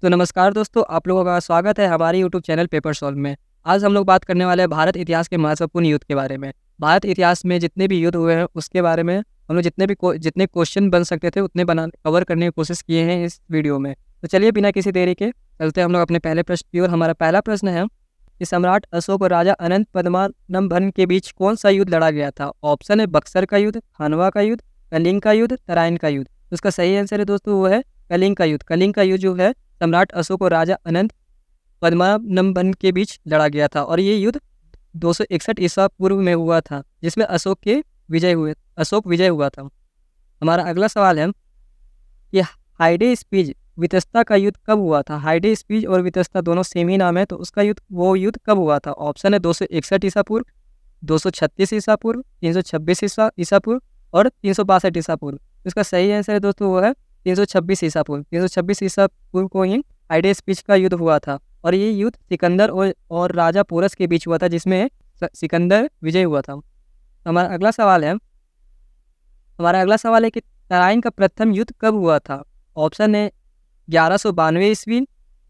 तो नमस्कार दोस्तों, आप लोगों का स्वागत है हमारे यूट्यूब चैनल पेपर सॉल्व में। आज हम लोग बात करने वाले हैं भारत इतिहास के महत्वपूर्ण युद्ध के बारे में। भारत इतिहास में जितने भी युद्ध हुए हैं उसके बारे में हम लोग जितने क्वेश्चन बन सकते थे उतने कवर करने की कोशिश किए हैं इस वीडियो में। तो चलिए बिना किसी देरी के चलते हैं हम लोग अपने पहले प्रश्न की ओर। हमारा पहला प्रश्न है कि सम्राट अशोक और राजा अनंत पद्मनाभन के बीच कौन सा युद्ध लड़ा गया था। ऑप्शन है बक्सर का युद्ध, खानवा का युद्ध, कलिंग का युद्ध, तराइन का युद्ध। तो इसका सही आंसर है दोस्तों वो है कलिंग का युद्ध। कलिंग का युद्ध जो है सम्राट अशोक और राजा अनंत पद्मनाभन के बीच लड़ा गया था और ये युद्ध 261 ईसा पूर्व में हुआ था, जिसमें अशोक विजय हुआ था। हमारा अगला सवाल है कि हाइडेस्पीज वितस्ता का युद्ध कब हुआ था। हाइडेस्पीज और वितस्ता दोनों सेम ही नाम है, तो उसका युद्ध कब हुआ था। ऑप्शन है 261 ईसा पूर्व, 236 ईसा पूर्व, 326 ईसा पूर्व और 362 ईसा पूर्व। इसका सही आंसर है दोस्तों वो है 326 ईसा पूर्व। 326 ईसा पूर्व को ही हाइडेस्पीज का युद्ध हुआ था और ये युद्ध सिकंदर और राजा पोरस के बीच हुआ था, जिसमें सिकंदर विजय हुआ था। हमारा अगला सवाल है कि तराइन का प्रथम युद्ध कब हुआ था। ऑप्शन है 1192 ईस्वी,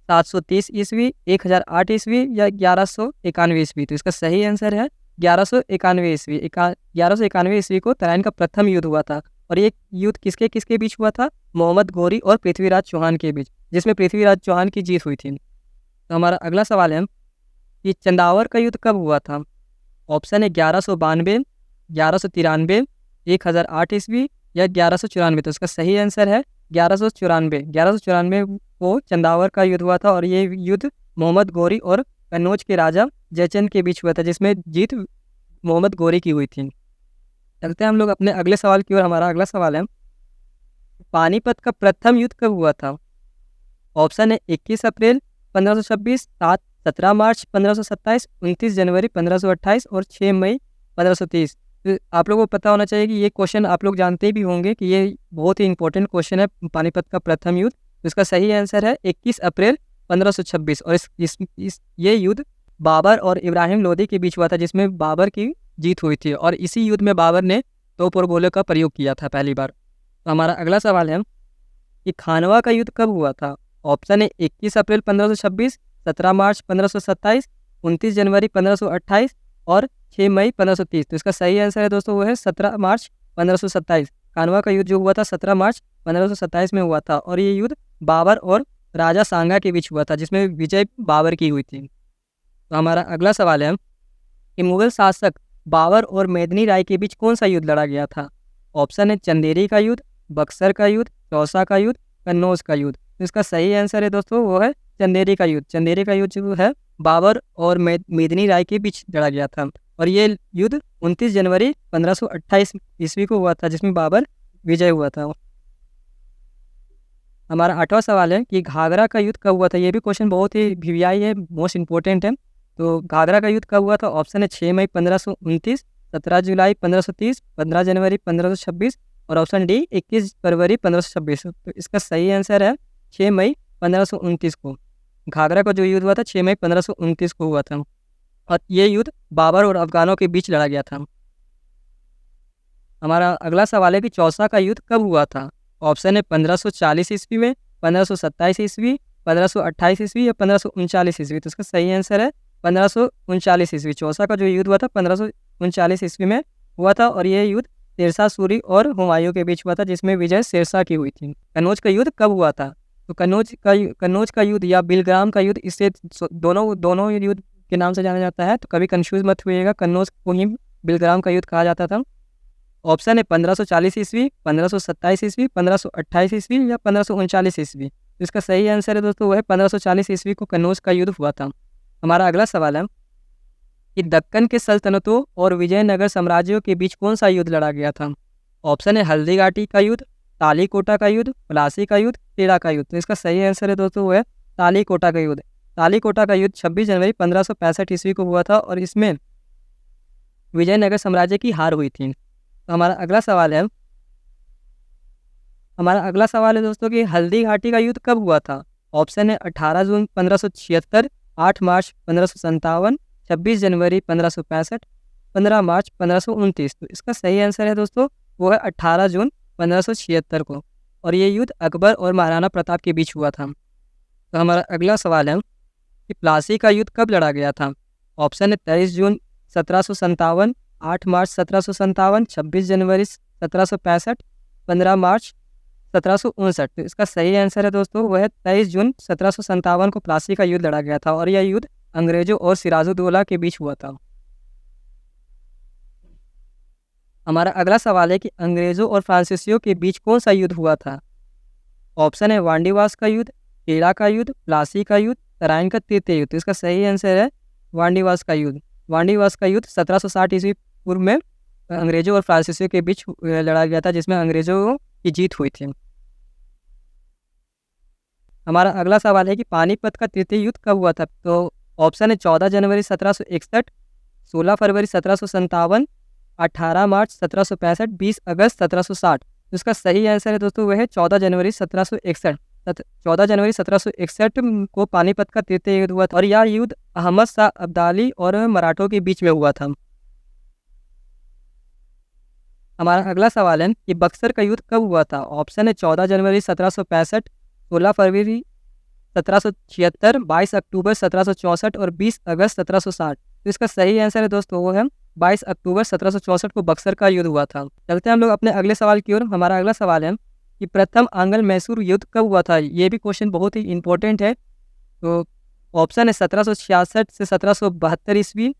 730 ईस्वी, 1008 ईस्वी या 1191 ईस्वी। तो इसका सही आंसर है 1191 ईस्वी। 1191 ईस्वी को तराइन का प्रथम युद्ध हुआ था और ये युद्ध किसके किसके बीच हुआ था। मोहम्मद घोरी और पृथ्वीराज चौहान के बीच, जिसमें पृथ्वीराज चौहान की जीत हुई थी। तो हमारा अगला सवाल है कि चंदावर का युद्ध कब हुआ था। ऑप्शन है 1192, 1193, 1008 ईस्वी या 1194। तो इसका सही आंसर है 1194। 1194 को चंदावर का युद्ध हुआ था और ये युद्ध मोहम्मद घोरी और कन्नौज के राजा जयचंद के बीच हुआ था, जिसमें जीत मोहम्मद घोरी की हुई थी। चलते हैं हम लोग अपने अगले सवाल की ओर। हमारा अगला सवाल है पानीपत का प्रथम युद्ध कब हुआ था। ऑप्शन है 21 अप्रैल 1526, 17 मार्च 1527, 29 जनवरी 1528 और 6 मई 1530। तो आप लोगों को पता होना चाहिए कि ये क्वेश्चन आप लोग जानते भी होंगे कि ये बहुत ही इंपॉर्टेंट क्वेश्चन है, पानीपत का प्रथम युद्ध। तो इसका सही आंसर है 21 अप्रैल 1526 और ये युद्ध बाबर और इब्राहिम लोदी के बीच हुआ था, जिसमें बाबर की जीत हुई थी और इसी युद्ध में बाबर ने तोप और गोले का प्रयोग किया था पहली बार। तो हमारा अगला सवाल है कि खानवा का युद्ध कब हुआ था। ऑप्शन है 21 अप्रैल 1526, 17 मार्च 1527, 29 जनवरी 1528 और 6 मई 1530। तो इसका सही आंसर है दोस्तों वो है 17 मार्च 1527। खानवा का युद्ध जो हुआ था 17 मार्च 1527 में हुआ था और ये युद्ध बाबर और राजा सांगा के बीच हुआ था, जिसमें विजय बाबर की हुई थी। तो हमारा अगला सवाल है कि मुगल शासक बाबर और मेदिनी राय के बीच कौन सा युद्ध लड़ा गया था। ऑप्शन है चंदेरी का युद्ध, बक्सर का युद्ध, चौसा का युद्ध, कन्नौज का युद्ध। तो इसका सही आंसर है दोस्तों वो है चंदेरी का युद्ध। चंदेरी का युद्ध जो है बाबर और मेदिनी राय के बीच लड़ा गया था और ये युद्ध 29 जनवरी 1528 ईस्वी को हुआ था, जिसमें बाबर विजय हुआ था। हमारा 8वां सवाल है कि घाघरा का युद्ध कब हुआ था। ये भी क्वेश्चन बहुत ही वीवीआई है, मोस्ट इंपॉर्टेंट है। तो घाघरा का युद्ध कब हुआ था। ऑप्शन है 6 मई 1529, 17 जुलाई 1530, 15 जनवरी 1526 और ऑप्शन डी 21 फरवरी 1526। तो इसका सही आंसर है 6 मई 1529 को। घाघरा का जो युद्ध हुआ था 6 मई 1529 को हुआ था और ये युद्ध बाबर और अफगानों के बीच लड़ा गया था। हमारा अगला सवाल है कि चौसा का युद्ध कब हुआ था। ऑप्शन है 1540 ईस्वी में, 1527 ईस्वी, 1528 ईस्वी या 1539 ईस्वी। तो इसका सही आंसर है 1539 ईस्वी। चौसा का जो युद्ध हुआ था 1539 ईस्वी में हुआ था और ये युद्ध शेरशाह सूरी और हुमायूं के बीच हुआ था, जिसमें विजय शेरशाह की हुई थी। कन्नौज का युद्ध कब हुआ था। तो कन्नौज का युद्ध या बिलग्राम का युद्ध, इससे दोनों युद्ध के नाम से जाना जाता है, तो कभी कंफ्यूज मत होइएगा। कन्नौज को ही बिलग्राम का युद्ध कहा जाता था। ऑप्शन है 1540 ईस्वी, 1527 ईस्वी, 1528 ईस्वी या 1539 ईस्वी। तो इसका सही आंसर है दोस्तों वो है 1540 ईस्वी को कन्नौज का युद्ध हुआ था। हमारा अगला सवाल है कि दक्कन के सल्तनतों और विजयनगर साम्राज्यों के बीच कौन सा युद्ध लड़ा गया था। ऑप्शन है हल्दीघाटी का युद्ध, तालीकोटा का युद्ध, प्लासी का युद्ध, खेड़ा का युद्ध। तो इसका सही आंसर है दोस्तों वो है तालीकोटा का युद्ध। तालीकोटा का युद्ध 26 जनवरी 1565 ईस्वी को हुआ था और इसमें विजयनगर साम्राज्य की हार हुई थी। तो हमारा अगला सवाल है दोस्तों कि हल्दीघाटी का युद्ध कब हुआ था। ऑप्शन है 18 जून 1576, 8 मार्च 1557, 26 जनवरी 1565, 15 मार्च 1529। तो इसका सही आंसर है दोस्तों वो है 18 जून 1576 को और ये युद्ध अकबर और महाराणा प्रताप के बीच हुआ था। तो हमारा अगला सवाल है कि प्लासी का युद्ध कब लड़ा गया था। ऑप्शन है 23 जून 1757, 8 मार्च 1757, 26 जनवरी 1765, 15 मार्च 1759। तो इसका सही आंसर है दोस्तों वह है 23 जून 1757 को प्लासी का युद्ध लड़ा गया था और यह युद्ध अंग्रेजों और सिराजुद्दौला के बीच हुआ था। हमारा अगला सवाल है कि अंग्रेजों और फ्रांसीसियों के बीच कौन सा युद्ध हुआ था। ऑप्शन है वांडीवास का युद्ध, केड़ा का युद्ध, प्लासी का युद्ध, तराइन का तृतीय युद्ध। तो इसका सही आंसर है वांडीवास का युद्ध। वांडीवास का युद्ध 1760 ईस्वी पूर्व में अंग्रेजों और फ्रांसीसियों के बीच लड़ा गया था, जिसमें अंग्रेजों की जीत हुई थी। हमारा अगला सवाल है कि पानीपत का तृतीय युद्ध कब हुआ था। तो ऑप्शन है 14 जनवरी 1761, 16 फरवरी 1757, 18 मार्च 1765, 20 अगस्त 1760। तो इसका सही आंसर है दोस्तों वह है 14 जनवरी 1761। 14 जनवरी 1761 को पानीपत का तृतीय युद्ध हुआ था और यह युद्ध अहमद शाह अब्दाली और मराठों के बीच में हुआ था। हमारा अगला सवाल है कि बक्सर का युद्ध कब हुआ था। ऑप्शन है 14 जनवरी 1765, 16 फरवरी 1776, 22 अक्टूबर 1764 और 20 अगस्त 1760। तो इसका सही आंसर है दोस्तों वो है 22 अक्टूबर 1764 को बक्सर का युद्ध हुआ था। चलते हैं हम लोग अपने अगले सवाल की ओर। हमारा अगला सवाल है कि प्रथम आंग्ल मैसूर युद्ध कब हुआ था। ये भी क्वेश्चन बहुत ही इंपॉर्टेंट है। तो ऑप्शन है 1766 से 1772 ईस्वी,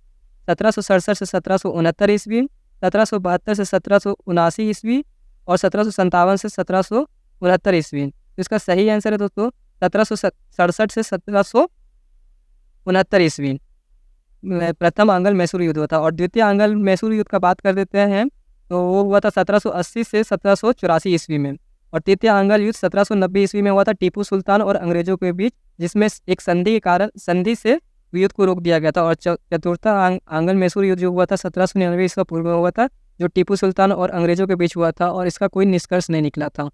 1767 से 1769 ईस्वी, 1772 से 1779 ईस्वी और 1757 से 1769 ईस्वी। तो इसका सही आंसर है दोस्तों 1767 से 1769 ईस्वी प्रथम आंग्ल मैसूर युद्ध हुआ था। और द्वितीय आंग्ल मैसूर युद्ध का बात कर देते हैं तो वो हुआ था 1780 से 1784 ईस्वी में। और तृतीय आंग्ल युद्ध 1790 ईस्वी में हुआ था टीपू सुल्तान और अंग्रेजों के बीच, जिसमें एक संधि के कारण संधि से युद्ध को रोक दिया गया था। और चतुर्थ आंग्ल मैसूर युद्ध जो हुआ था 1799 ईस्वी पूर्व में हुआ था, जो टीपू सुल्तान और अंग्रेजों के बीच हुआ था और इसका कोई निष्कर्ष नहीं निकला था।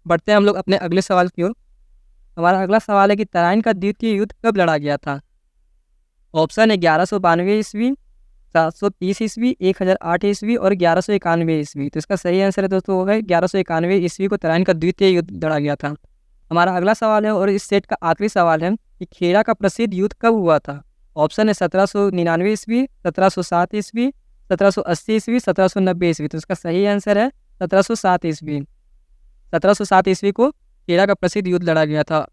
बढ़ते हैं हम लोग अपने अगले सवाल की ओर। हमारा अगला सवाल है कि तराइन का द्वितीय युद्ध कब लड़ा गया था। ऑप्शन है 1192 ईस्वी, 730 ईस्वी, 1008 ईस्वी और 1191 ईस्वी। तो इसका सही आंसर है दोस्तों वो है 1191 ईस्वी को तराइन का द्वितीय युद्ध लड़ा गया था। हमारा अगला सवाल है और इस सेट का आखिरी सवाल है कि खेड़ा का प्रसिद्ध युद्ध कब हुआ था। ऑप्शन है 1799 ईस्वी, 1707 ईस्वी, 1780 ईस्वी, 1790 ईस्वी। तो इसका सही आंसर है 1707 ईस्वी। 1707 ईस्वी को खेड़ा का प्रसिद्ध युद्ध लड़ा गया था।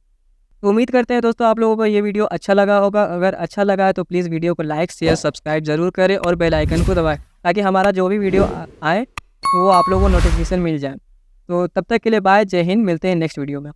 तो उम्मीद करते हैं दोस्तों आप लोगों को ये वीडियो अच्छा लगा होगा। अगर अच्छा लगा है तो प्लीज़ वीडियो को लाइक, शेयर, सब्सक्राइब जरूर करें और बेल आइकन को दबाएं ताकि हमारा जो भी वीडियो आए तो वो आप लोगों को नोटिफिकेशन मिल जाए। तो तब तक के लिए बाय, जय हिंद, मिलते हैं नेक्स्ट वीडियो में।